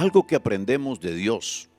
Algo que aprendemos de Dios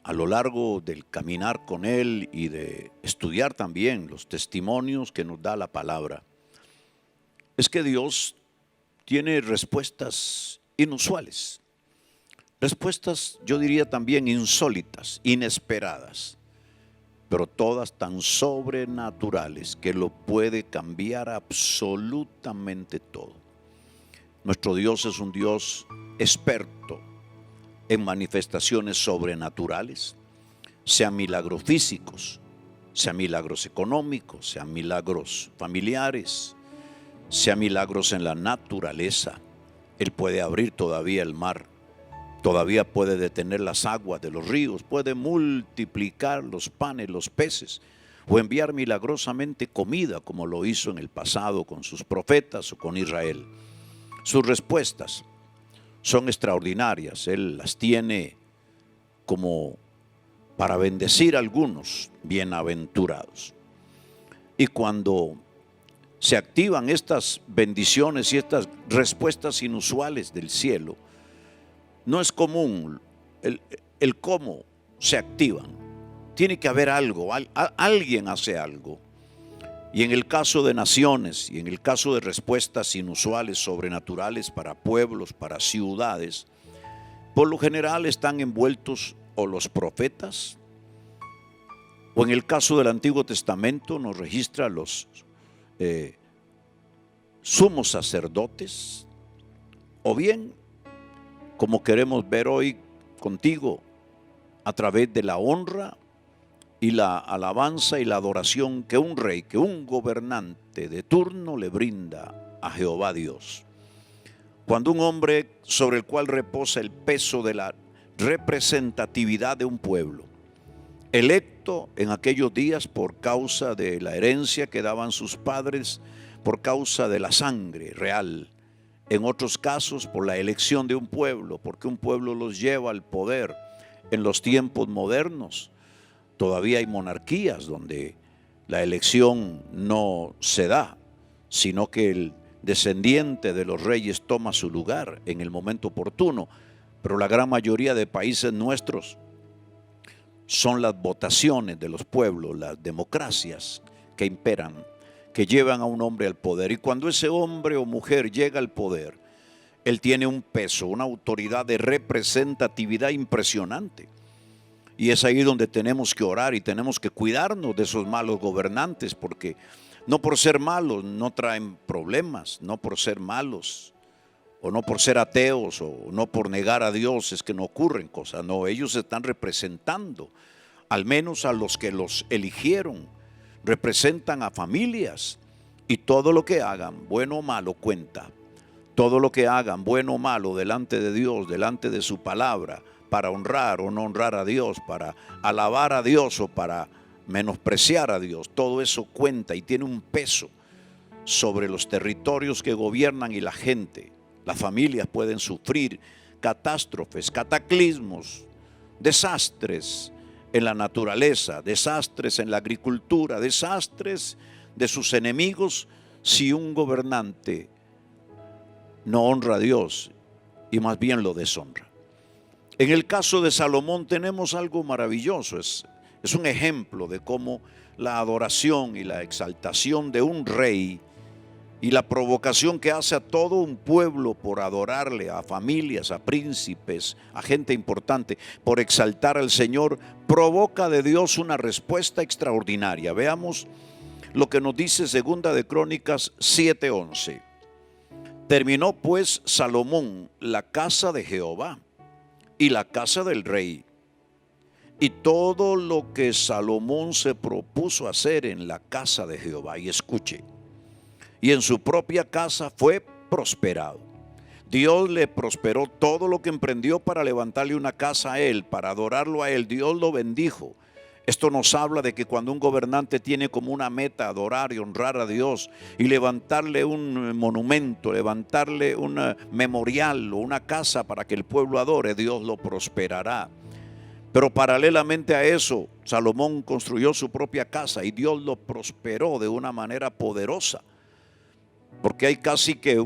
a lo largo del caminar con Él y de estudiar también los testimonios que nos da la palabra, es que Dios tiene respuestas inusuales, respuestas yo diría también insólitas, inesperadas, pero todas tan sobrenaturales que lo puede cambiar absolutamente todo. Nuestro Dios es un Dios experto en manifestaciones sobrenaturales, sean milagros físicos, sean milagros económicos, sean milagros familiares, sean milagros en la naturaleza. Él puede abrir todavía el mar, todavía puede detener las aguas de los ríos, puede multiplicar los panes, los peces, o enviar milagrosamente comida como lo hizo en el pasado con sus profetas o con Israel. Sus respuestas son extraordinarias. Él las tiene como para bendecir a algunos bienaventurados. Y cuando se activan estas bendiciones y estas respuestas inusuales del cielo, no es común el cómo se activan. Tiene que haber algo, alguien hace algo. Y en el caso de naciones y en el caso de respuestas inusuales, sobrenaturales para pueblos, para ciudades, por lo general están envueltos o los profetas, o en el caso del Antiguo Testamento nos registra los sumos sacerdotes, o bien, como queremos ver hoy contigo, a través de la honra y la alabanza y la adoración que un rey, que un gobernante de turno le brinda a Jehová Dios. Cuando un hombre sobre el cual reposa el peso de la representatividad de un pueblo, electo en aquellos días por causa de la herencia que daban sus padres, por causa de la sangre real, en otros casos por la elección de un pueblo, porque un pueblo los lleva al poder. En los tiempos modernos todavía hay monarquías donde la elección no se da, sino que el descendiente de los reyes toma su lugar en el momento oportuno. Pero la gran mayoría de países nuestros son las votaciones de los pueblos, las democracias que imperan, que llevan a un hombre al poder. Y cuando ese hombre o mujer llega al poder, él tiene un peso, una autoridad de representatividad impresionante. Y es ahí donde tenemos que orar y tenemos que cuidarnos de esos malos gobernantes, porque no por ser malos no traen problemas, no por ser malos o no por ser ateos o no por negar a Dios es que no ocurren cosas. No, ellos están representando al menos a los que los eligieron, representan a familias, y todo lo que hagan, bueno o malo, cuenta. Todo lo que hagan, bueno o malo, delante de Dios, delante de su palabra, para honrar o no honrar a Dios, para alabar a Dios o para menospreciar a Dios, todo eso cuenta y tiene un peso sobre los territorios que gobiernan y la gente. Las familias pueden sufrir catástrofes, cataclismos, desastres en la naturaleza, desastres en la agricultura, desastres de sus enemigos si un gobernante no honra a Dios y más bien lo deshonra. En el caso de Salomón tenemos algo maravilloso, es un ejemplo de cómo la adoración y la exaltación de un rey y la provocación que hace a todo un pueblo por adorarle, a familias, a príncipes, a gente importante, por exaltar al Señor, provoca de Dios una respuesta extraordinaria. Veamos lo que nos dice Segunda de Crónicas 7:11. Terminó pues Salomón la casa de Jehová y la casa del rey, y todo lo que Salomón se propuso hacer en la casa de Jehová. Y escuche, y en su propia casa fue prosperado. Dios le prosperó todo lo que emprendió para levantarle una casa a él, para adorarlo a él. Dios lo bendijo. Esto nos habla de que cuando un gobernante tiene como una meta adorar y honrar a Dios y levantarle un monumento, levantarle un memorial o una casa para que el pueblo adore, Dios lo prosperará. Pero paralelamente a eso, Salomón construyó su propia casa y Dios lo prosperó de una manera poderosa, porque hay casi que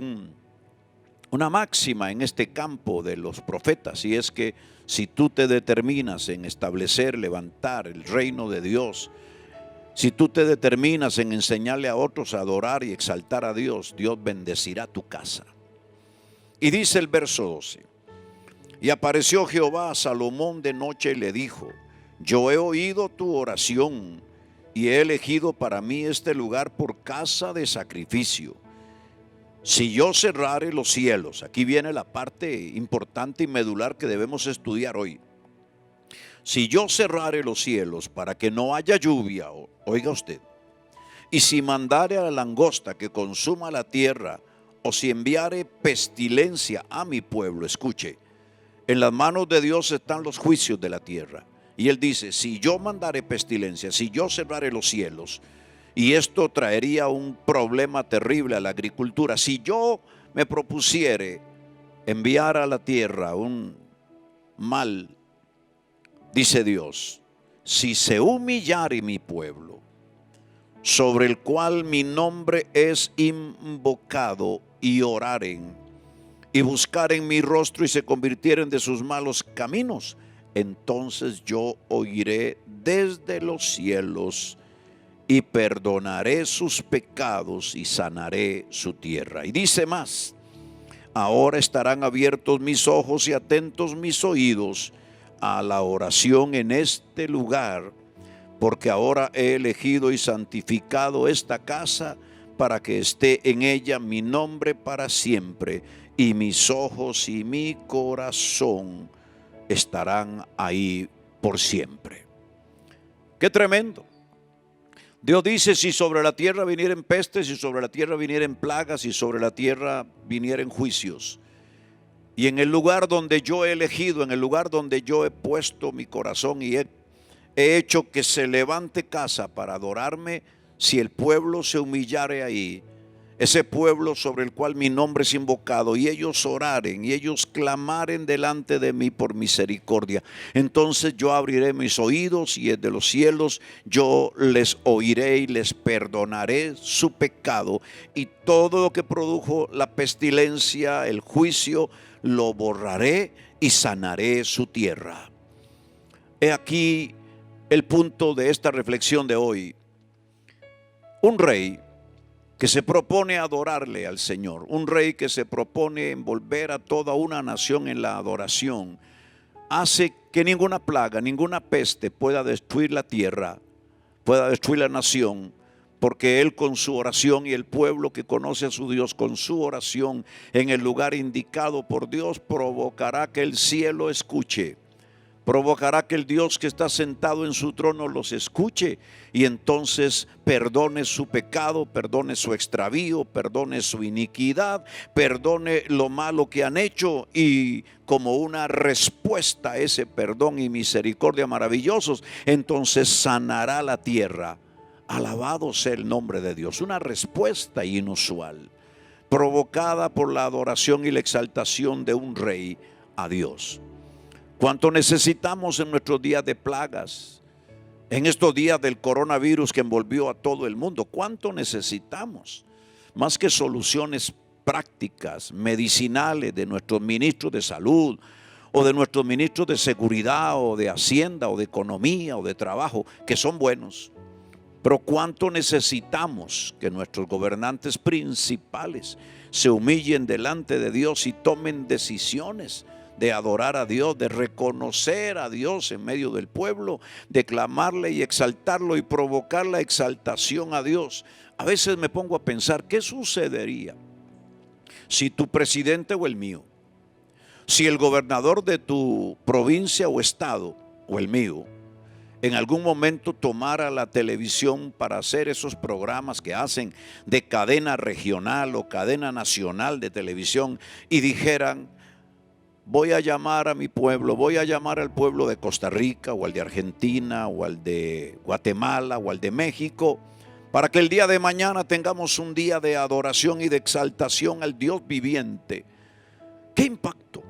una máxima en este campo de los profetas, y es que si tú te determinas en establecer, levantar el reino de Dios, si tú te determinas en enseñarle a otros a adorar y exaltar a Dios, Dios bendecirá tu casa. Y dice el verso 12: y apareció Jehová a Salomón de noche y le dijo: yo he oído tu oración y he elegido para mí este lugar por casa de sacrificio. Si yo cerrare los cielos, aquí viene la parte importante y medular que debemos estudiar hoy. Si yo cerrare los cielos para que no haya lluvia, oiga usted, y si mandare a la langosta que consuma la tierra, o si enviare pestilencia a mi pueblo, escuche, en las manos de Dios están los juicios de la tierra. Y él dice: si yo mandare pestilencia, si yo cerrare los cielos, y esto traería un problema terrible a la agricultura. Si yo me propusiere enviar a la tierra un mal, dice Dios, si se humillare mi pueblo, sobre el cual mi nombre es invocado, y oraren, y buscaren mi rostro, y se convirtieren de sus malos caminos, entonces yo oiré desde los cielos, y perdonaré sus pecados y sanaré su tierra. Y dice más: ahora estarán abiertos mis ojos y atentos mis oídos a la oración en este lugar, porque ahora he elegido y santificado esta casa para que esté en ella mi nombre para siempre, y mis ojos y mi corazón estarán ahí por siempre. ¡Qué tremendo! Dios dice: si sobre la tierra vinieren pestes, si sobre la tierra vinieren plagas, y sobre la tierra vinieren juicios, y en el lugar donde yo he elegido, en el lugar donde yo he puesto mi corazón y he hecho que se levante casa para adorarme, si el pueblo se humillare ahí, ese pueblo sobre el cual mi nombre es invocado, y ellos oraren y ellos clamaren delante de mí por misericordia, entonces yo abriré mis oídos, y desde los cielos yo les oiré y les perdonaré su pecado, y todo lo que produjo la pestilencia, el juicio, lo borraré y sanaré su tierra. He aquí el punto de esta reflexión de hoy. Un rey que se propone adorarle al Señor, un rey que se propone envolver a toda una nación en la adoración, hace que ninguna plaga, ninguna peste pueda destruir la tierra, pueda destruir la nación, porque él con su oración, y el pueblo que conoce a su Dios con su oración en el lugar indicado por Dios, provocará que el cielo escuche, provocará que el Dios que está sentado en su trono los escuche, y entonces perdone su pecado, perdone su extravío, perdone su iniquidad, perdone lo malo que han hecho, y como una respuesta a ese perdón y misericordia maravillosos, entonces sanará la tierra. Alabado sea el nombre de Dios. Una respuesta inusual, provocada por la adoración y la exaltación de un rey a Dios. ¿Cuánto necesitamos en nuestros días de plagas? En estos días del coronavirus que envolvió a todo el mundo, ¿cuánto necesitamos? Más que soluciones prácticas, medicinales de nuestros ministros de salud, o de nuestros ministros de seguridad, o de hacienda, o de economía, o de trabajo, que son buenos. Pero ¿cuánto necesitamos que nuestros gobernantes principales se humillen delante de Dios y tomen decisiones de adorar a Dios, de reconocer a Dios en medio del pueblo, de clamarle y exaltarlo y provocar la exaltación a Dios? A veces me pongo a pensar, ¿qué sucedería si tu presidente o el mío, si el gobernador de tu provincia o estado o el mío, en algún momento tomara la televisión para hacer esos programas que hacen de cadena regional o cadena nacional de televisión, y dijeran: voy a llamar a mi pueblo, voy a llamar al pueblo de Costa Rica, o al de Argentina, o al de Guatemala, o al de México, para que el día de mañana tengamos un día de adoración y de exaltación al Dios viviente? ¿Qué impacto?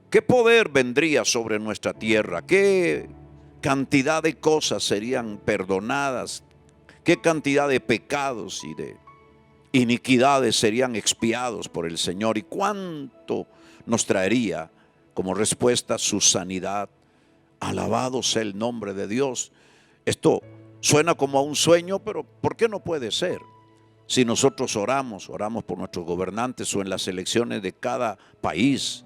¿Qué poder vendría sobre nuestra tierra? ¿Qué cantidad de cosas serían perdonadas? ¿Qué cantidad de pecados y de iniquidades serían expiados por el Señor. ¿Y cuánto nos traería como respuesta su sanidad? Alabado sea el nombre de Dios. Esto suena como a un sueño, pero ¿por qué no puede ser? Si nosotros oramos por nuestros gobernantes, o en las elecciones de cada país,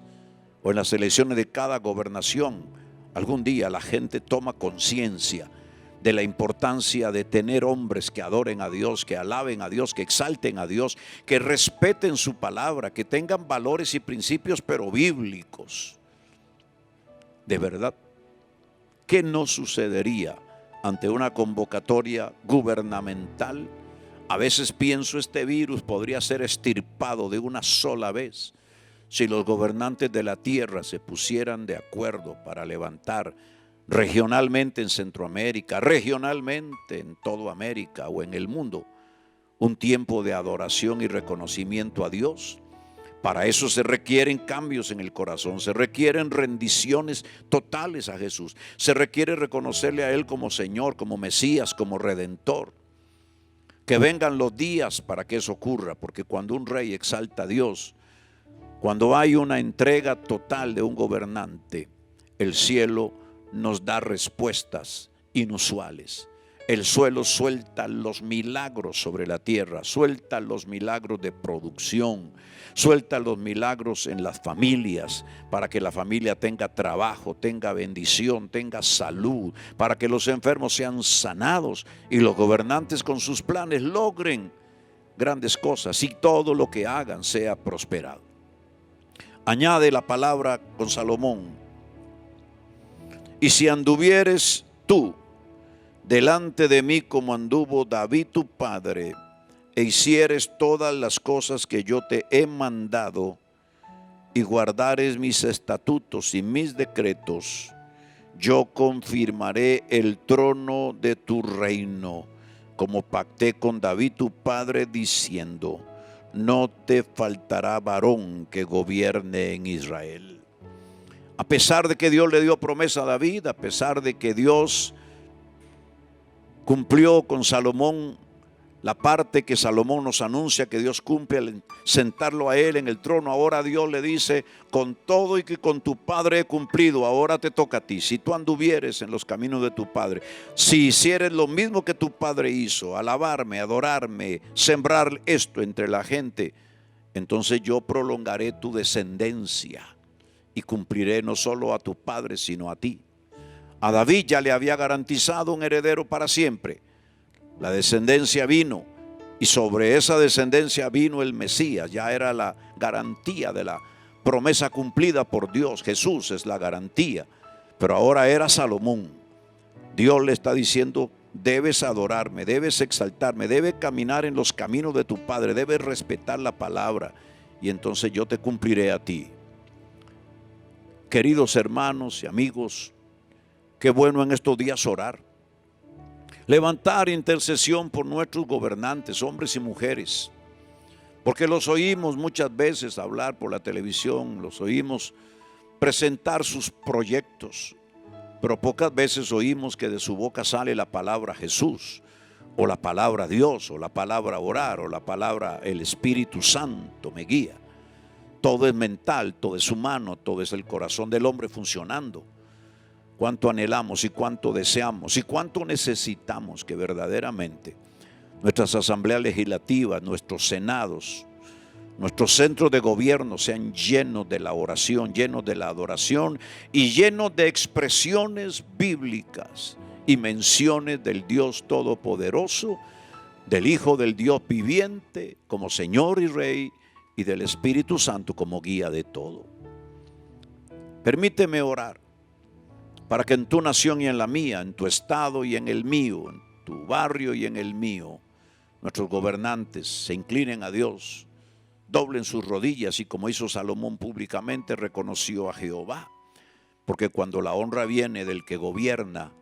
o en las elecciones de cada gobernación, algún día la gente toma conciencia de la importancia de tener hombres que adoren a Dios, que alaben a Dios, que exalten a Dios, que respeten su palabra, que tengan valores y principios, pero bíblicos. De verdad, ¿qué no sucedería ante una convocatoria gubernamental? A veces pienso, este virus podría ser extirpado de una sola vez si los gobernantes de la tierra se pusieran de acuerdo para levantar regionalmente en Centroamérica, regionalmente en toda América o en el mundo, un tiempo de adoración y reconocimiento a Dios. Para eso se requieren cambios en el corazón, se requieren rendiciones totales a Jesús, se requiere reconocerle a Él como Señor, como Mesías, como Redentor. Que vengan los días para que eso ocurra, porque cuando un rey exalta a Dios, cuando hay una entrega total de un gobernante, el cielo nos da respuestas inusuales. El suelo suelta los milagros sobre la tierra, suelta los milagros de producción, suelta los milagros en las familias, para que la familia tenga trabajo, tenga bendición, tenga salud, para que los enfermos sean sanados y los gobernantes con sus planes logren grandes cosas y todo lo que hagan sea prosperado. Añade la palabra con Salomón: y si anduvieres tú delante de mí como anduvo David tu padre, e hicieres todas las cosas que yo te he mandado, y guardares mis estatutos y mis decretos, yo confirmaré el trono de tu reino, como pacté con David tu padre, diciendo: no te faltará varón que gobierne en Israel. A pesar de que Dios le dio promesa a David, a pesar de que Dios cumplió con Salomón la parte que Salomón nos anuncia que Dios cumple al sentarlo a él en el trono, ahora Dios le dice: con todo y que con tu padre he cumplido, ahora te toca a ti. Si tú anduvieres en los caminos de tu padre, si hicieres lo mismo que tu padre hizo, alabarme, adorarme, sembrar esto entre la gente, entonces yo prolongaré tu descendencia y cumpliré no solo a tu padre, sino a ti. A David ya le había garantizado un heredero para siempre. La descendencia vino, y sobre esa descendencia vino el Mesías. Ya era la garantía de la promesa cumplida por Dios. Jesús es la garantía. Pero ahora era Salomón. Dios le está diciendo: debes adorarme, debes exaltarme, debes caminar en los caminos de tu padre, debes respetar la palabra, y entonces yo te cumpliré a ti. Queridos hermanos y amigos, qué bueno en estos días orar. Levantar intercesión por nuestros gobernantes, hombres y mujeres, porque los oímos muchas veces hablar por la televisión, los oímos presentar sus proyectos, pero pocas veces oímos que de su boca sale la palabra Jesús, o la palabra Dios, o la palabra orar, o la palabra el Espíritu Santo me guía. Todo es mental, todo es humano, todo es el corazón del hombre funcionando. Cuánto anhelamos y cuánto deseamos y cuánto necesitamos que verdaderamente nuestras asambleas legislativas, nuestros senados, nuestros centros de gobierno sean llenos de la oración, llenos de la adoración y llenos de expresiones bíblicas y menciones del Dios Todopoderoso, del Hijo del Dios viviente como Señor y Rey, y del Espíritu Santo como guía de todo. Permíteme orar para que en tu nación y en la mía, en tu estado y en el mío, en tu barrio y en el mío, nuestros gobernantes se inclinen a Dios, doblen sus rodillas y, como hizo Salomón públicamente, reconoció a Jehová. Porque cuando la honra viene del que gobierna,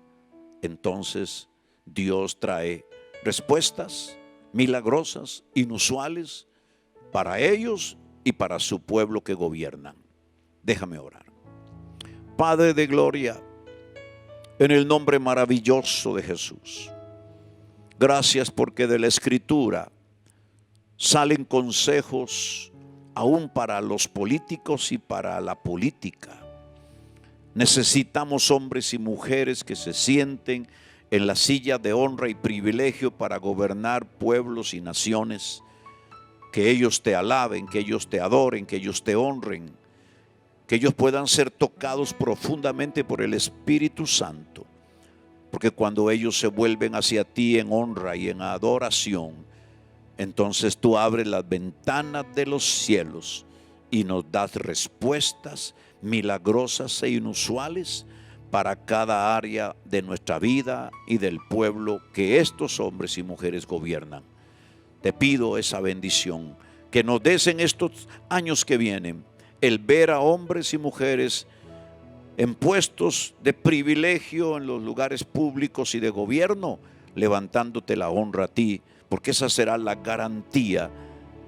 entonces Dios trae respuestas milagrosas, inusuales, para ellos y para su pueblo que gobiernan. Déjame orar. Padre de gloria, en el nombre maravilloso de Jesús, gracias porque de la Escritura salen consejos aún para los políticos y para la política. Necesitamos hombres y mujeres que se sienten en la silla de honra y privilegio para gobernar pueblos y naciones, que ellos te alaben, que ellos te adoren, que ellos te honren, que ellos puedan ser tocados profundamente por el Espíritu Santo, porque cuando ellos se vuelven hacia ti en honra y en adoración, entonces tú abres las ventanas de los cielos y nos das respuestas milagrosas e inusuales para cada área de nuestra vida y del pueblo que estos hombres y mujeres gobiernan. Te pido esa bendición, que nos des en estos años que vienen el ver a hombres y mujeres en puestos de privilegio en los lugares públicos y de gobierno, levantándote la honra a ti, porque esa será la garantía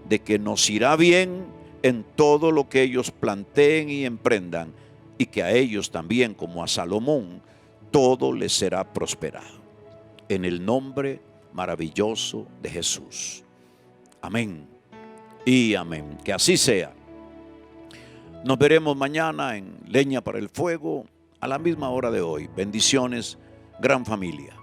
de que nos irá bien en todo lo que ellos planteen y emprendan, y que a ellos también, como a Salomón, todo les será prosperado. En el nombre maravilloso de Jesús. Amén y amén. Que así sea. Nos veremos mañana en Leña para el Fuego a la misma hora de hoy. Bendiciones, gran familia.